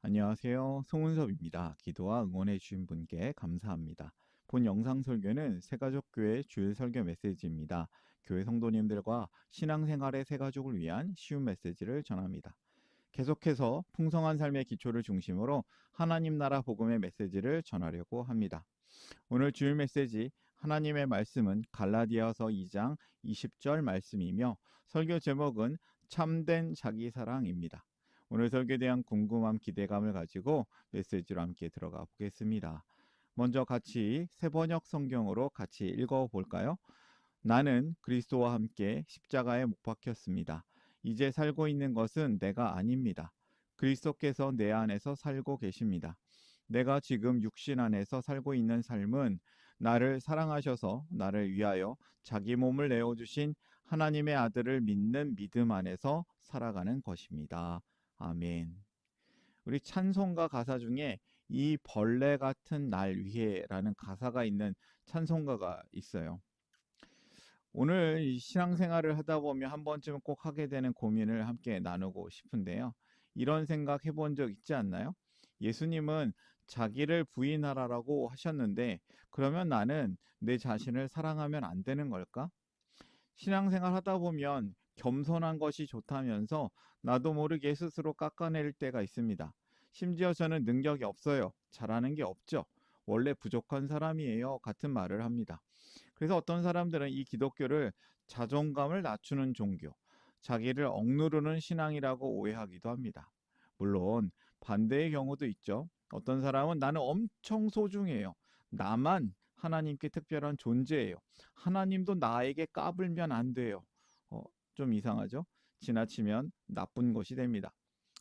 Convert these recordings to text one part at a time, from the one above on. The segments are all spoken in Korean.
안녕하세요. 송은섭입니다. 기도와 응원해 주신 분께 감사합니다. 본 영상 설교는 새가족교회 주일 설교 메시지입니다. 교회 성도님들과 신앙생활의 새가족을 위한 쉬운 메시지를 전합니다. 계속해서 풍성한 삶의 기초를 중심으로 하나님 나라 복음의 메시지를 전하려고 합니다. 오늘 주일 메시지 하나님의 말씀은 갈라디아서 2장 20절 말씀이며 설교 제목은 참된 자기사랑입니다. 오늘 설교에 대한 궁금함, 기대감을 가지고 메시지로 함께 들어가 보겠습니다. 먼저 같이 새번역 성경으로 같이 읽어볼까요? 나는 그리스도와 함께 십자가에 못 박혔습니다. 이제 살고 있는 것은 내가 아닙니다. 그리스도께서 내 안에서 살고 계십니다. 내가 지금 육신 안에서 살고 있는 삶은 나를 사랑하셔서 나를 위하여 자기 몸을 내어주신 하나님의 아들을 믿는 믿음 안에서 살아가는 것입니다. 아멘. 우리 찬송가 가사 중에 이 벌레 같은 날 위해라는 가사가 있는 찬송가가 있어요. 오늘 이 신앙생활을 하다 보면 한 번쯤은 꼭 하게 되는 고민을 함께 나누고 싶은데요. 이런 생각 해본 적 있지 않나요? 예수님은 자기를 부인하라라고 하셨는데, 그러면 나는 내 자신을 사랑하면 안 되는 걸까? 신앙생활 하다 보면 겸손한 것이 좋다면서 나도 모르게 스스로 깎아낼 때가 있습니다. 심지어 저는 능력이 없어요. 잘하는 게 없죠. 원래 부족한 사람이에요. 같은 말을 합니다. 그래서 어떤 사람들은 이 기독교를 자존감을 낮추는 종교, 자기를 억누르는 신앙이라고 오해하기도 합니다. 물론 반대의 경우도 있죠. 어떤 사람은 나는 엄청 소중해요. 나만 하나님께 특별한 존재예요. 하나님도 나에게 까불면 안 돼요. 어, 좀 이상하죠? 지나치면 나쁜 것이 됩니다.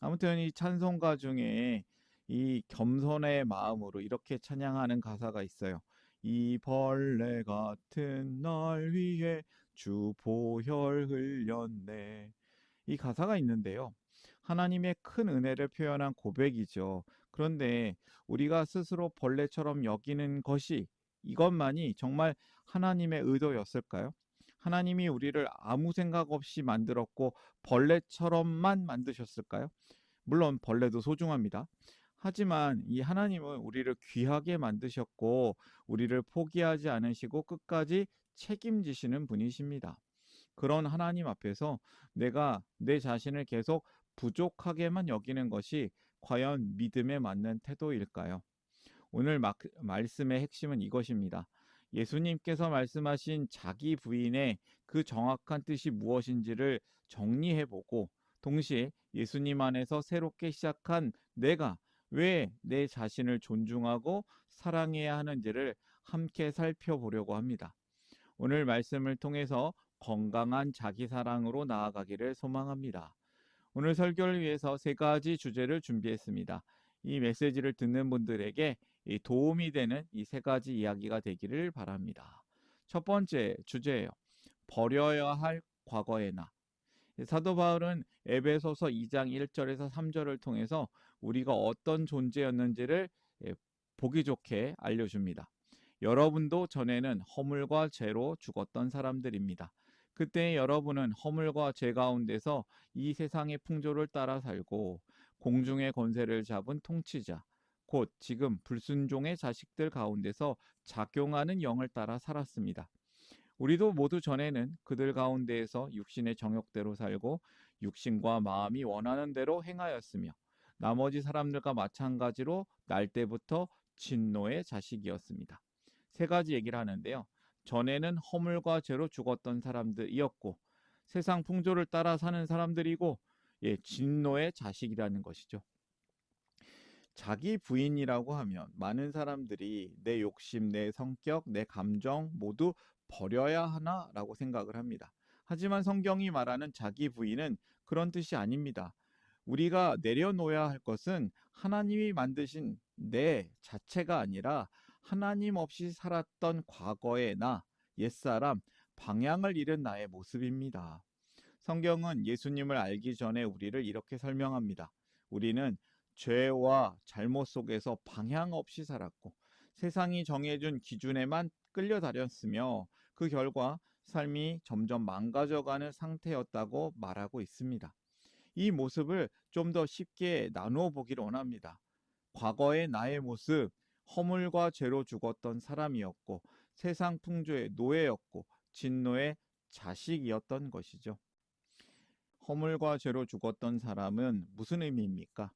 아무튼 이 찬송가 중에 이 겸손의 마음으로 이렇게 찬양하는 가사가 있어요. 이 벌레 같은 날 위해 주 보혈 흘렸네. 이 가사가 있는데요. 하나님의 큰 은혜를 표현한 고백이죠. 그런데 우리가 스스로 벌레처럼 여기는 것이 이것만이 정말 하나님의 의도였을까요? 하나님이 우리를 아무 생각 없이 만들었고 벌레처럼만 만드셨을까요? 물론 벌레도 소중합니다. 하지만 이 하나님은 우리를 귀하게 만드셨고 우리를 포기하지 않으시고 끝까지 책임지시는 분이십니다. 그런 하나님 앞에서 내가 내 자신을 계속 부족하게만 여기는 것이 과연 믿음에 맞는 태도일까요? 오늘 말씀의 핵심은 이것입니다. 예수님께서 말씀하신 자기 부인의 그 정확한 뜻이 무엇인지를 정리해보고 동시에 예수님 안에서 새롭게 시작한 내가 왜 내 자신을 존중하고 사랑해야 하는지를 함께 살펴보려고 합니다. 오늘 말씀을 통해서 건강한 자기 사랑으로 나아가기를 소망합니다. 오늘 설교를 위해서 세 가지 주제를 준비했습니다. 이 메시지를 듣는 분들에게 도움이 되는 이 세 가지 이야기가 되기를 바랍니다. 첫 번째 주제예요. 버려야 할 과거의 나. 사도 바울은 에베소서 2장 1절에서 3절을 통해서 우리가 어떤 존재였는지를 보기 좋게 알려줍니다. 여러분도 전에는 허물과 죄로 죽었던 사람들입니다. 그때 여러분은 허물과 죄 가운데서 이 세상의 풍조를 따라 살고 공중의 권세를 잡은 통치자, 곧 지금 불순종의 자식들 가운데서 작용하는 영을 따라 살았습니다. 우리도 모두 전에는 그들 가운데에서 육신의 정욕대로 살고 육신과 마음이 원하는 대로 행하였으며 나머지 사람들과 마찬가지로 날 때부터 진노의 자식이었습니다. 세 가지 얘기를 하는데요. 전에는 허물과 죄로 죽었던 사람들이었고 세상 풍조를 따라 사는 사람들이고 진노의 자식이라는 것이죠. 자기 부인이라고 하면 많은 사람들이 내 욕심, 내 성격, 내 감정 모두 버려야 하나라고 생각을 합니다. 하지만 성경이 말하는 자기 부인은 그런 뜻이 아닙니다. 우리가 내려놓아야 할 것은 하나님이 만드신 내 자체가 아니라 하나님 없이 살았던 과거의 나, 옛사람, 방향을 잃은 나의 모습입니다. 성경은 예수님을 알기 전에 우리를 이렇게 설명합니다. 우리는 죄와 잘못 속에서 방향 없이 살았고 세상이 정해준 기준에만 끌려다녔으며 그 결과 삶이 점점 망가져가는 상태였다고 말하고 있습니다. 이 모습을 좀 더 쉽게 나누어 보기를 원합니다. 과거의 나의 모습, 허물과 죄로 죽었던 사람이었고 세상 풍조의 노예였고 진노의 자식이었던 것이죠. 허물과 죄로 죽었던 사람은 무슨 의미입니까?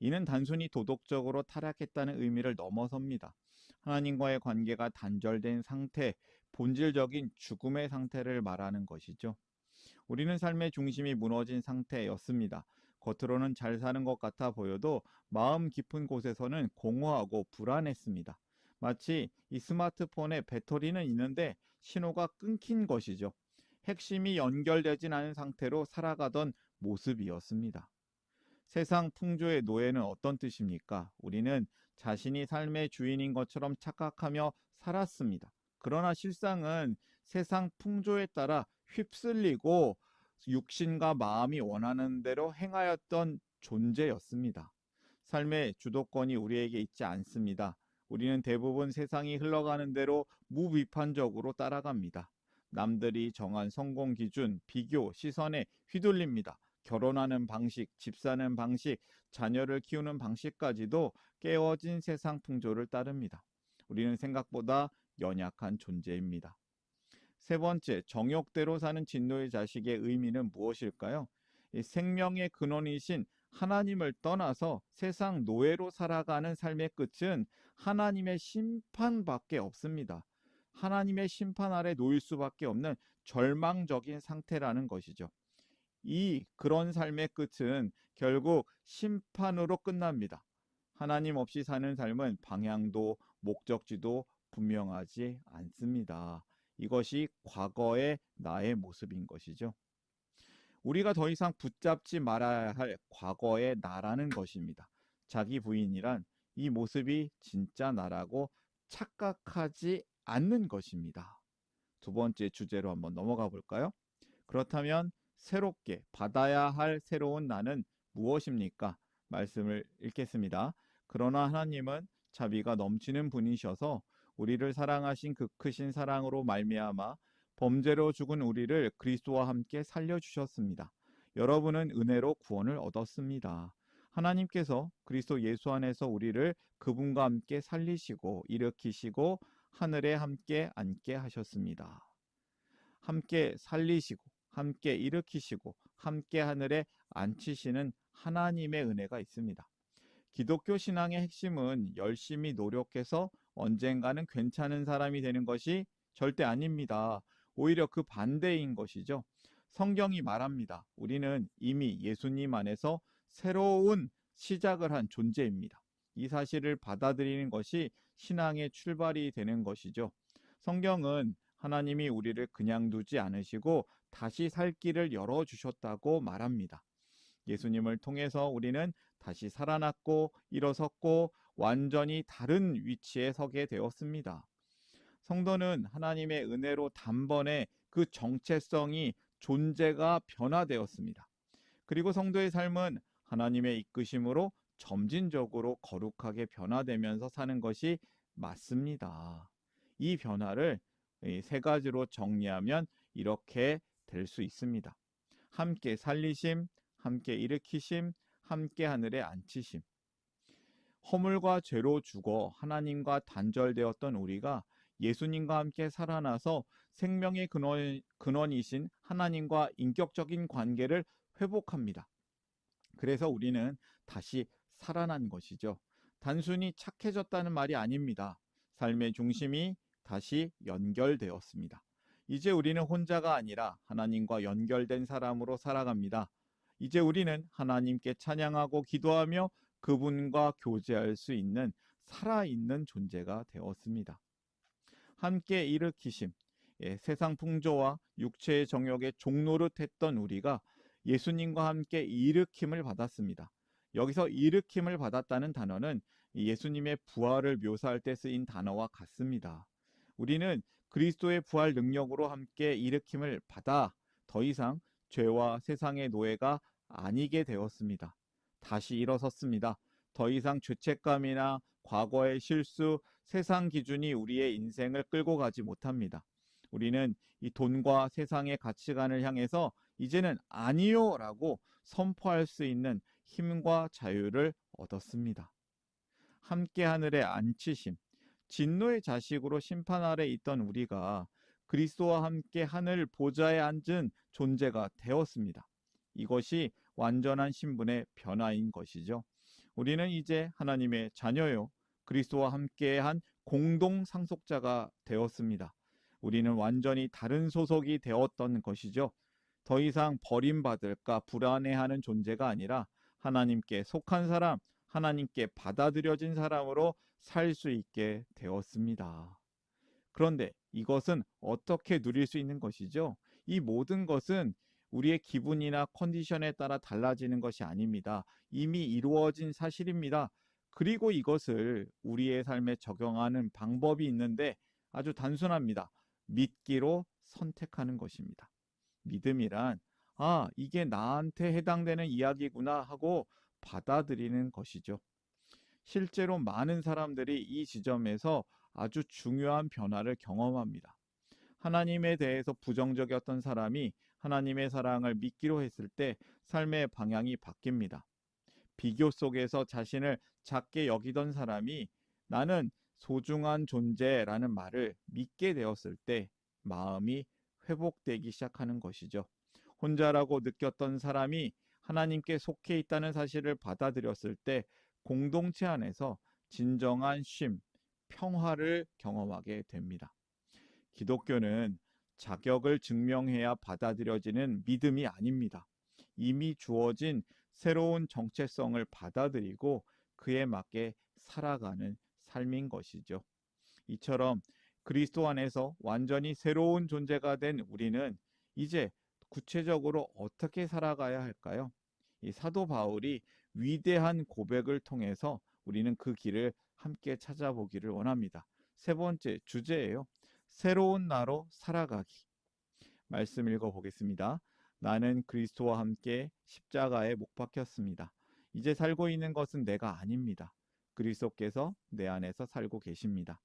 이는 단순히 도덕적으로 타락했다는 의미를 넘어섭니다. 하나님과의 관계가 단절된 상태, 본질적인 죽음의 상태를 말하는 것이죠. 우리는 삶의 중심이 무너진 상태였습니다. 겉으로는 잘 사는 것 같아 보여도 마음 깊은 곳에서는 공허하고 불안했습니다. 마치 이 스마트폰에 배터리는 있는데 신호가 끊긴 것이죠. 핵심이 연결되진 않은 상태로 살아가던 모습이었습니다. 세상 풍조의 노예는 어떤 뜻입니까? 우리는 자신이 삶의 주인인 것처럼 착각하며 살았습니다. 그러나 실상은 세상 풍조에 따라 휩쓸리고 육신과 마음이 원하는 대로 행하였던 존재였습니다. 삶의 주도권이 우리에게 있지 않습니다. 우리는 대부분 세상이 흘러가는 대로 무비판적으로 따라갑니다. 남들이 정한 성공 기준, 비교, 시선에 휘둘립니다. 결혼하는 방식, 집 사는 방식, 자녀를 키우는 방식까지도 깨어진 세상 풍조를 따릅니다. 우리는 생각보다 연약한 존재입니다. 세 번째, 정욕대로 사는 진노의 자식의 의미는 무엇일까요? 생명의 근원이신 하나님을 떠나서 세상 노예로 살아가는 삶의 끝은 하나님의 심판밖에 없습니다. 하나님의 심판 아래 놓일 수밖에 없는 절망적인 상태라는 것이죠. 그런 삶의 끝은 결국 심판으로 끝납니다. 하나님 없이 사는 삶은 방향도 목적지도 분명하지 않습니다. 이것이 과거의 나의 모습인 것이죠. 우리가 더 이상 붙잡지 말아야 할 과거의 나라는 것입니다. 자기 부인이란 이 모습이 진짜 나라고 착각하지 않는 것입니다. 두 번째 주제로 한번 넘어가 볼까요? 그렇다면 새롭게 받아야 할 새로운 나는 무엇입니까? 말씀을 읽겠습니다. 그러나 하나님은 자비가 넘치는 분이셔서 우리를 사랑하신 그 크신 사랑으로 말미암아 범죄로 죽은 우리를 그리스도와 함께 살려주셨습니다. 여러분은 은혜로 구원을 얻었습니다. 하나님께서 그리스도 예수 안에서 우리를 그분과 함께 살리시고 일으키시고 하늘에 함께 앉게 하셨습니다. 함께 살리시고 함께 일으키시고 함께 하늘에 앉히시는 하나님의 은혜가 있습니다. 기독교 신앙의 핵심은 열심히 노력해서 언젠가는 괜찮은 사람이 되는 것이 절대 아닙니다. 오히려 그 반대인 것이죠. 성경이 말합니다. 우리는 이미 예수님 안에서 새로운 시작을 한 존재입니다. 이 사실을 받아들이는 것이 신앙의 출발이 되는 것이죠. 성경은 하나님이 우리를 그냥 두지 않으시고 다시 살 길을 열어주셨다고 말합니다. 예수님을 통해서 우리는 다시 살아났고 일어섰고 완전히 다른 위치에 서게 되었습니다. 성도는 하나님의 은혜로 단번에 그 정체성이 존재가 변화되었습니다. 그리고 성도의 삶은 하나님의 이끄심으로 점진적으로 거룩하게 변화되면서 사는 것이 맞습니다. 이 변화를 세 가지로 정리하면 이렇게 될 수 있습니다. 함께 살리심, 함께 일으키심, 함께 하늘에 앉히심. 허물과 죄로 죽어 하나님과 단절되었던 우리가 예수님과 함께 살아나서 생명의 근원이신 하나님과 인격적인 관계를 회복합니다. 그래서 우리는 다시 살아난 것이죠. 단순히 착해졌다는 말이 아닙니다. 삶의 중심이 다시 연결되었습니다. 이제 우리는 혼자가 아니라 하나님과 연결된 사람으로 살아갑니다. 이제 우리는 하나님께 찬양하고 기도하며 그분과 교제할 수 있는 살아있는 존재가 되었습니다. 함께 일으키심, 세상 풍조와 육체의 정욕에 종노릇했던 우리가 예수님과 함께 일으킴을 받았습니다. 여기서 일으킴을 받았다는 단어는 예수님의 부활을 묘사할 때 쓰인 단어와 같습니다. 우리는 그리스도의 부활 능력으로 함께 일으킴을 받아 더 이상 죄와 세상의 노예가 아니게 되었습니다. 다시 일어섰습니다. 더 이상 죄책감이나 과거의 실수, 세상 기준이 우리의 인생을 끌고 가지 못합니다. 우리는 이 돈과 세상의 가치관을 향해서 이제는 아니요라고 선포할 수 있는 힘과 자유를 얻었습니다. 함께 하늘에 앉히심, 진노의 자식으로 심판 아래 있던 우리가 그리스도와 함께 하늘 보좌에 앉은 존재가 되었습니다. 이것이 완전한 신분의 변화인 것이죠. 우리는 이제 하나님의 자녀요, 그리스도와 함께한 공동 상속자가 되었습니다. 우리는 완전히 다른 소속이 되었던 것이죠. 더 이상 버림받을까 불안해하는 존재가 아니라 하나님께 속한 사람, 하나님께 받아들여진 사람으로 살 수 있게 되었습니다. 그런데 이것은 어떻게 누릴 수 있는 것이죠? 이 모든 것은 우리의 기분이나 컨디션에 따라 달라지는 것이 아닙니다. 이미 이루어진 사실입니다. 그리고 이것을 우리의 삶에 적용하는 방법이 있는데 아주 단순합니다. 믿기로 선택하는 것입니다. 믿음이란 이게 나한테 해당되는 이야기구나 하고 받아들이는 것이죠. 실제로 많은 사람들이 이 지점에서 아주 중요한 변화를 경험합니다. 하나님에 대해서 부정적이었던 사람이 하나님의 사랑을 믿기로 했을 때 삶의 방향이 바뀝니다. 비교 속에서 자신을 작게 여기던 사람이 나는 소중한 존재라는 말을 믿게 되었을 때 마음이 회복되기 시작하는 것이죠. 혼자라고 느꼈던 사람이 하나님께 속해 있다는 사실을 받아들였을 때 공동체 안에서 진정한 쉼, 평화를 경험하게 됩니다. 기독교는 자격을 증명해야 받아들여지는 믿음이 아닙니다. 이미 주어진 새로운 정체성을 받아들이고 그에 맞게 살아가는 삶인 것이죠. 이처럼 그리스도 안에서 완전히 새로운 존재가 된 우리는 이제 구체적으로 어떻게 살아가야 할까요? 이 사도 바울이 위대한 고백을 통해서 우리는 그 길을 함께 찾아보기를 원합니다. 세 번째 주제예요. 새로운 나로 살아가기. 말씀 읽어보겠습니다. 나는 그리스도와 함께 십자가에 못 박혔습니다. 이제 살고 있는 것은 내가 아닙니다. 그리스도께서 내 안에서 살고 계십니다.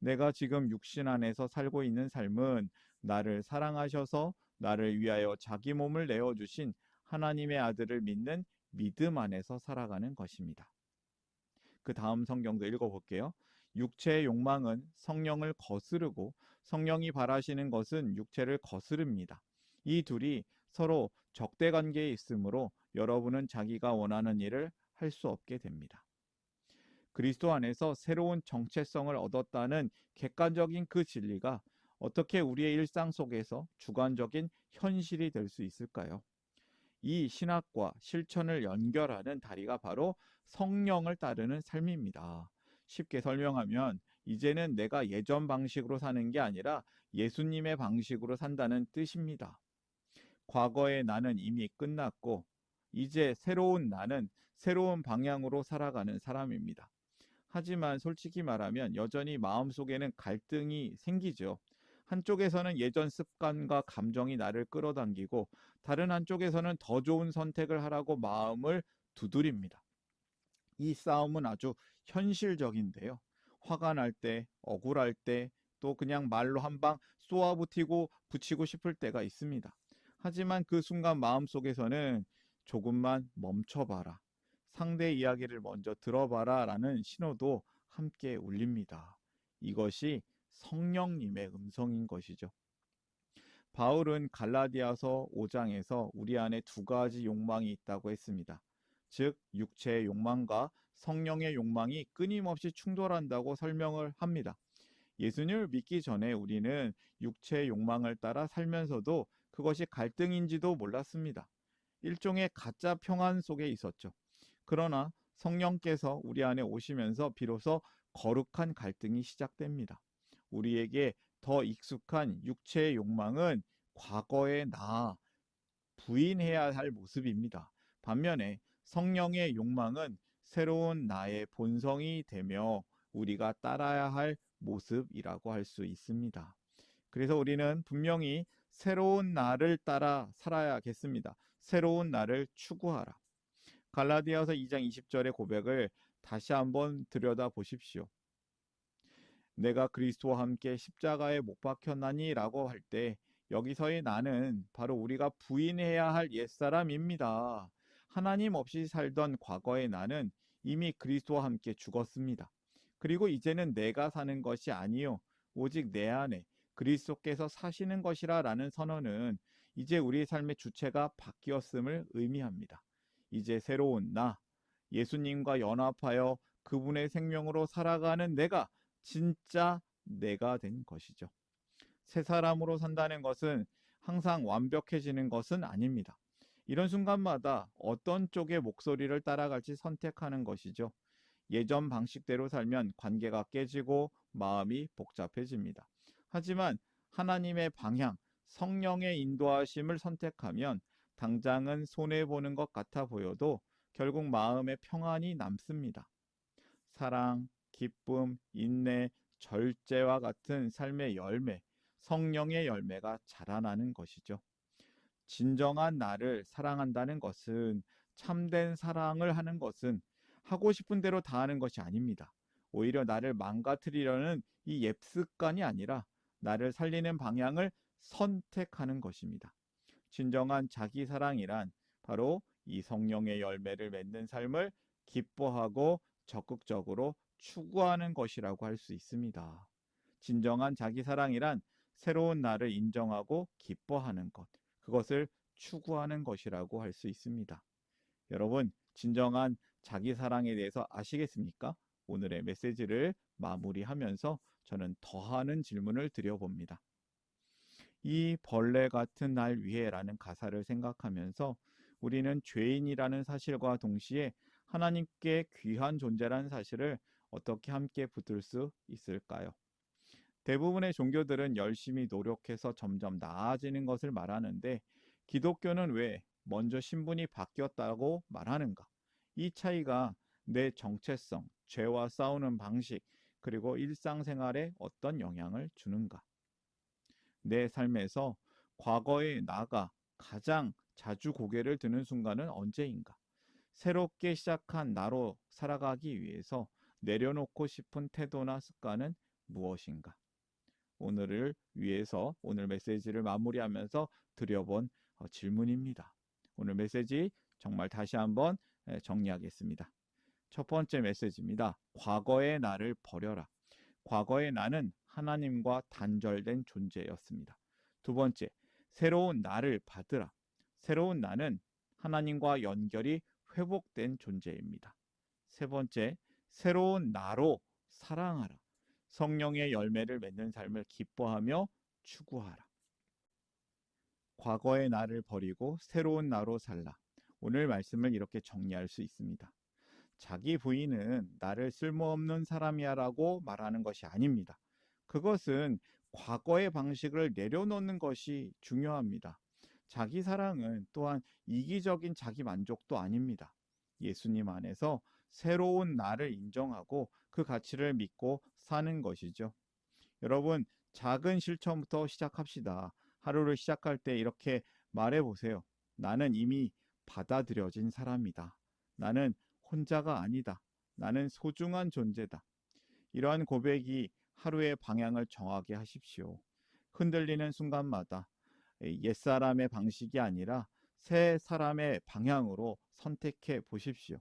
내가 지금 육신 안에서 살고 있는 삶은 나를 사랑하셔서 나를 위하여 자기 몸을 내어주신 하나님의 아들을 믿는 믿음 안에서 살아가는 것입니다. 그 다음 성경도 읽어볼게요. 육체의 욕망은 성령을 거스르고 성령이 바라시는 것은 육체를 거스릅니다. 이 둘이 서로 적대 관계에 있으므로 여러분은 자기가 원하는 일을 할 수 없게 됩니다. 그리스도 안에서 새로운 정체성을 얻었다는 객관적인 그 진리가 어떻게 우리의 일상 속에서 주관적인 현실이 될 수 있을까요? 이 신학과 실천을 연결하는 다리가 바로 성령을 따르는 삶입니다. 쉽게 설명하면 이제는 내가 예전 방식으로 사는 게 아니라 예수님의 방식으로 산다는 뜻입니다. 과거의 나는 이미 끝났고 이제 새로운 나는 새로운 방향으로 살아가는 사람입니다. 하지만 솔직히 말하면 여전히 마음속에는 갈등이 생기죠. 한쪽에서는 예전 습관과 감정이 나를 끌어당기고 다른 한쪽에서는 더 좋은 선택을 하라고 마음을 두드립니다. 이 싸움은 아주 현실적인데요. 화가 날 때, 억울할 때, 또 그냥 말로 한 방 붙이고 싶을 때가 있습니다. 하지만 그 순간 마음속에서는 조금만 멈춰봐라. 상대 이야기를 먼저 들어봐라 라는 신호도 함께 울립니다. 이것이 성령님의 음성인 것이죠. 바울은 갈라디아서 5장에서 우리 안에 두 가지 욕망이 있다고 했습니다. 즉 육체의 욕망과 성령의 욕망이 끊임없이 충돌한다고 설명을 합니다. 예수님을 믿기 전에 우리는 육체의 욕망을 따라 살면서도 그것이 갈등인지도 몰랐습니다. 일종의 가짜 평안 속에 있었죠. 그러나 성령께서 우리 안에 오시면서 비로소 거룩한 갈등이 시작됩니다. 우리에게 더 익숙한 육체의 욕망은 과거의 나, 부인해야 할 모습입니다. 반면에 성령의 욕망은 새로운 나의 본성이 되며 우리가 따라야 할 모습이라고 할 수 있습니다. 그래서 우리는 분명히 새로운 나를 따라 살아야겠습니다. 새로운 나를 추구하라. 갈라디아서 2장 20절의 고백을 다시 한번 들여다 보십시오. 내가 그리스도와 함께 십자가에 못 박혔나니 라고 할 때 여기서의 나는 바로 우리가 부인해야 할 옛사람입니다. 하나님 없이 살던 과거의 나는 이미 그리스도와 함께 죽었습니다. 그리고 이제는 내가 사는 것이 아니요 오직 내 안에 그리스도께서 사시는 것이라라는 선언은 이제 우리 삶의 주체가 바뀌었음을 의미합니다. 이제 새로운 나, 예수님과 연합하여 그분의 생명으로 살아가는 내가 진짜 내가 된 것이죠. 새 사람으로 산다는 것은 항상 완벽해지는 것은 아닙니다. 이런 순간마다 어떤 쪽의 목소리를 따라갈지 선택하는 것이죠. 예전 방식대로 살면 관계가 깨지고 마음이 복잡해집니다. 하지만 하나님의 방향, 성령의 인도하심을 선택하면 당장은 손해보는 것 같아 보여도 결국 마음의 평안이 남습니다. 사랑, 기쁨, 인내, 절제와 같은 삶의 열매, 성령의 열매가 자라나는 것이죠. 진정한 나를 사랑한다는 것은, 참된 사랑을 하는 것은 하고 싶은 대로 다 하는 것이 아닙니다. 오히려 나를 망가뜨리려는 이 습관이 아니라 나를 살리는 방향을 선택하는 것입니다. 진정한 자기 사랑이란 바로 이 성령의 열매를 맺는 삶을 기뻐하고 적극적으로 추구하는 것이라고 할 수 있습니다. 진정한 자기 사랑이란 새로운 나를 인정하고 기뻐하는 것, 그것을 추구하는 것이라고 할 수 있습니다. 여러분, 진정한 자기 사랑에 대해서 아시겠습니까? 오늘의 메시지를 마무리하면서 저는 더하는 질문을 드려봅니다. 이 벌레 같은 날 위해라는 가사를 생각하면서 우리는 죄인이라는 사실과 동시에 하나님께 귀한 존재라는 사실을 어떻게 함께 붙들 수 있을까요? 대부분의 종교들은 열심히 노력해서 점점 나아지는 것을 말하는데 기독교는 왜 먼저 신분이 바뀌었다고 말하는가? 이 차이가 내 정체성, 죄와 싸우는 방식, 그리고 일상생활에 어떤 영향을 주는가? 내 삶에서 과거의 나가 가장 자주 고개를 드는 순간은 언제인가? 새롭게 시작한 나로 살아가기 위해서 내려놓고 싶은 태도나 습관은 무엇인가? 오늘을 위해서 오늘 메시지를 마무리하면서 드려본 질문입니다. 오늘 메시지 정말 다시 한번 정리하겠습니다. 첫 번째 메시지입니다. 과거의 나를 버려라. 과거의 나는 하나님과 단절된 존재였습니다. 두 번째, 새로운 나를 받으라. 새로운 나는 하나님과 연결이 회복된 존재입니다. 세 번째, 새로운 나로 사랑하라. 성령의 열매를 맺는 삶을 기뻐하며 추구하라. 과거의 나를 버리고 새로운 나로 살라. 오늘 말씀을 이렇게 정리할 수 있습니다. 자기 부인은 나를 쓸모없는 사람이야라고 말하는 것이 아닙니다. 그것은 과거의 방식을 내려놓는 것이 중요합니다. 자기 사랑은 또한 이기적인 자기 만족도 아닙니다. 예수님 안에서 새로운 나를 인정하고 그 가치를 믿고 사는 것이죠. 여러분, 작은 실천부터 시작합시다. 하루를 시작할 때 이렇게 말해보세요. 나는 이미 받아들여진 사람이다. 나는 혼자가 아니다. 나는 소중한 존재다. 이러한 고백이 하루의 방향을 정하게 하십시오. 흔들리는 순간마다 옛사람의 방식이 아니라 새 사람의 방향으로 선택해 보십시오.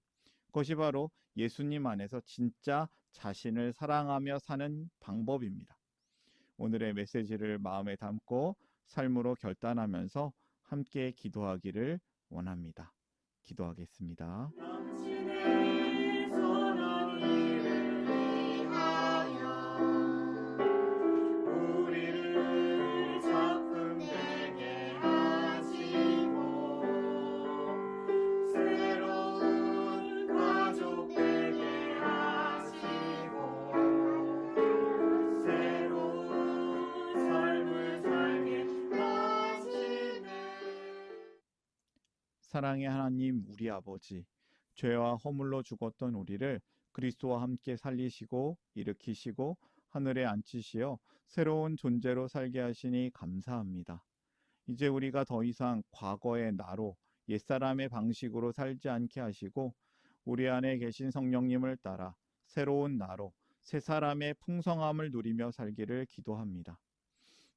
그것이 바로 예수님 안에서 진짜 자신을 사랑하며 사는 방법입니다. 오늘의 메시지를 마음에 담고 삶으로 결단하면서 함께 기도하기를 원합니다. 기도하겠습니다. 당신의 선한 일을 위하여 우리를 작품되게 하시고 새로운 가족 되게 하시고 새로운 삶을 살게 하시네. 사랑의 하나님, 우리 아버지, 죄와 허물로 죽었던 우리를 그리스도와 함께 살리시고 일으키시고 하늘에 앉히시어 새로운 존재로 살게 하시니 감사합니다. 이제 우리가 더 이상 과거의 나로 옛사람의 방식으로 살지 않게 하시고 우리 안에 계신 성령님을 따라 새로운 나로 새 사람의 풍성함을 누리며 살기를 기도합니다.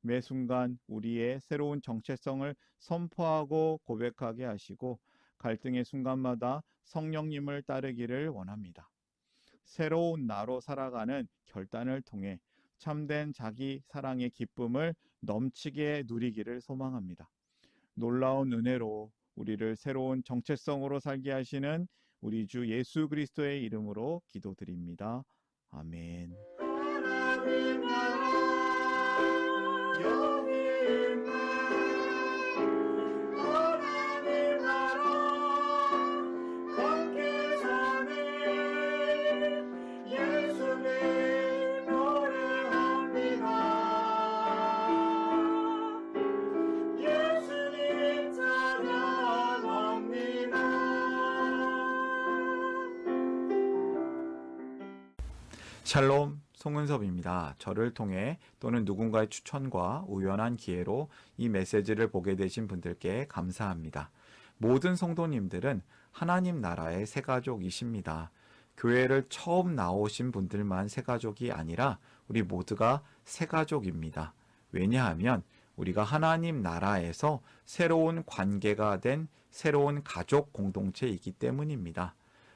매 순간 우리의 새로운 정체성을 선포하고 고백하게 하시고 갈등의 순간마다 성령님을 따르기를 원합니다. 새로운 나로 살아가는 결단을 통해 참된 자기 사랑의 기쁨을 넘치게 누리기를 소망합니다. 놀라운 은혜로 우리를 새로운 정체성으로 살게 하시는 우리 주 예수 그리스도의 이름으로 기도드립니다. 아멘. 하나님 나라 여기 있네. 하나님 나라 함께 사네. 예수님 노래합니다. 예수님 찬양합니다. 샬롬, 송은섭입니다. 저를 통해 또는 누군가의 추천과 우연한 기회로 이 메시지를 보게 되신 분들께 감사합니다. 모든 성도님들은 하나님 나라의 새가족이십니다. 교회를 처음 나오신 분들만 새가족이 아니라 우리 모두가 새가족입니다. 왜냐하면 우리가 하나님 나라에서 새로운 관계가 된 새로운 가족 공동체이기 때문입니다.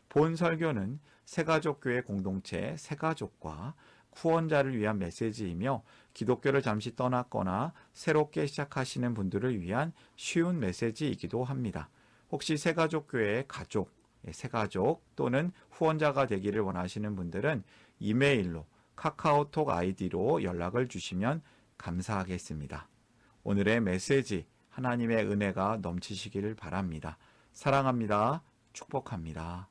본 설교는 새가족교회 공동체 새가족과 후원자를 위한 메시지이며 기독교를 잠시 떠났거나 새롭게 시작하시는 분들을 위한 쉬운 메시지이기도 합니다. 혹시 새가족교회의 가족, 새가족 또는 후원자가 되기를 원하시는 분들은 이메일로 카카오톡 아이디로 연락을 주시면 감사하겠습니다. 오늘의 메시지 하나님의 은혜가 넘치시기를 바랍니다. 사랑합니다. 축복합니다.